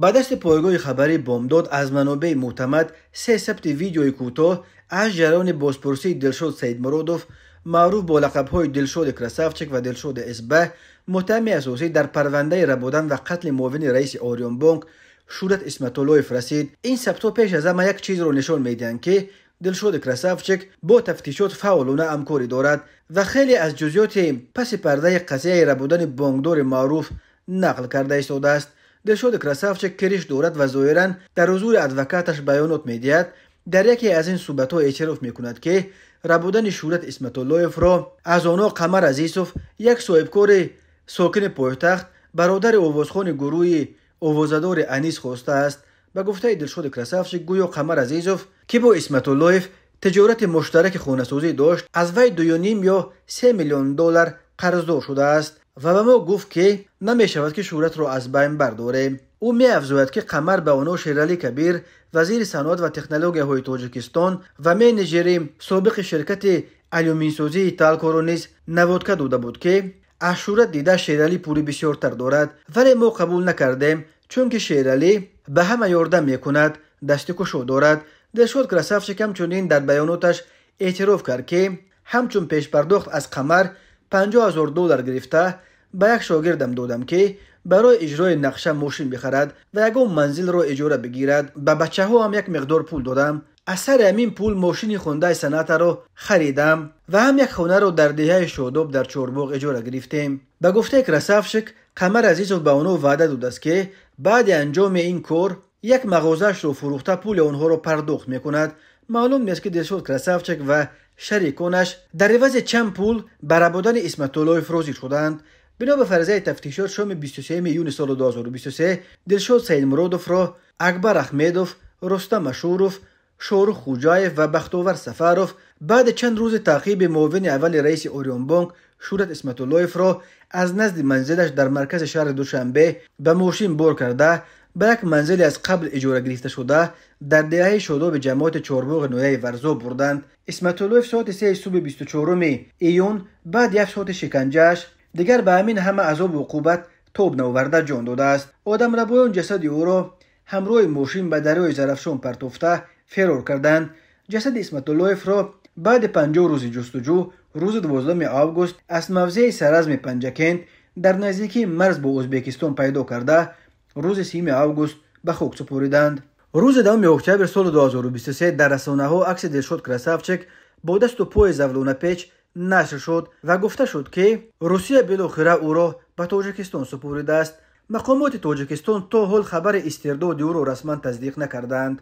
با دست پایگاه خبری بامداد از منابع معتمد سه ثبت ویدیوی کوتاه از جریان بازپرسی دلشاد سیدمرادوف معروف با لقب‌های دلشاد کراسافچک و دلشاد اسبه متهم اساسی در پرونده ربودن و قتل معاون رئیس آریون بانک شورت اسمت‌اللهیف رسید. این ثبت‌ها پیش از همه یک چیز را نشان می‌دهند که دلشاد کراسافچک با تفتیشات فعالانه همکاری دارد و خیلی از جزئیات پس پرده قضیه ربودن بانکدار معروف نقل کرده ایستاده است. دلشاد کراسافچک کریش دارد و ظاهراً در حضور ادوکاتش بیانات می‌دهد. در یکی از این صحبت‌ها اعتراف می‌کند که ربودن شورت اسمت‌اللهیف را از آنها قمر عزیزوف، یک صاحبکار ساکن پایتخت، برادر آوازخوان گروه آوازدار انیس خواسته است. به گفته دلشاد کراسافچک گویا قمر عزیزوف که با اسمت‌اللهیف تجارت مشترک خانه‌سازی داشت از وی 2.5 یا 3 میلیون دلار قرضدار شده است و به ما گفت که نمی‌شود که شورت را از بین برداره. او می‌افزاید که قمر به آنها شیرعلی کبیر وزیر صنعت و تکنولوژی‌های تاجیکستان و منیجر سابق شرکت آلومین‌سازی تالکارو نیز نوادکه داده بود که از شورت دیده شیرعلی پولی بسیارتر دارد، ولی ما قبول نکردیم چون که شیرعلی به همه یاردم می‌کند، دستکشو دارد. دلشاد کراسافچک همچنین در بیاناتش اعتراف کرد که همچون پیش پرداخت از قمر 50,000 دلار گرفته به یک شاگردم دادم که برای اجرای نقشه ماشین بخرد و یگان منزل را اجاره بگیرد. به بچه ها هم یک مقدار پول دادم. از سر همین پول ماشین خونده صنعت را خریدم و هم یک خانه را در دهه شاداب در چهارباغ اجاره گرفتیم. به گفته کراسافچک قمر عزیزوف به آنها وعده داده است که بعد انجام این کار یک مغازه‌اش را فروخته پول آنها را پرداخت میکند. معلوم نیست که دلشاد کراسافچک و شریکانش در عوض چند پول بر ربودن اسمت‌اللهیف راضی شدند. بنا به فرضیه تفتیشات شام 23 یونیو سال 2023 دلشاد سیدمرادوف را اکبر احمدوف، رستم اشوروف، شاروخ خوجایف و بختاور سفروف بعد چند روز تعقیب معاون اول رئیس آریون بانک شورت اسمت‌اللهیف را از نزد منزلش در مرکز شهر دوشنبه به ماشین بار کرده به یک منزل از قبل اجاره گرفته شده در دهه شاداب جماعت چهارباغ نویه ورزا بردند. اسمت‌اللهیف ساعت 3 صبح 24 ایون بعد یک ساعت شکنجهش دیگر به همین همه عذاب و عقوبت تاب نآورده جان داده است. آدم ربایان جسد او را همراه ماشین به دریای زرافشان پرتافته فرار کردند. جسد اسمت‌اللهیف را بعد 50 روز جستجو روز 12 آگوست از موضع سرزم پنجکند در نزدیکی مرز با ازبکستان پیدا کرده روز 3 آگوست به خاک سپردند. روز 2 اکتبر سال 2023 در رسانه‌ها عکس دلشاد کراسافچک با دست و پای زولانه پیچ نشر شد و گفته شد که روسیه بالاخره او را به تاجیکستان سپرده است. مقامات تاجیکستان تا حال خبر استرداد او را رسما تصدیق نکردند.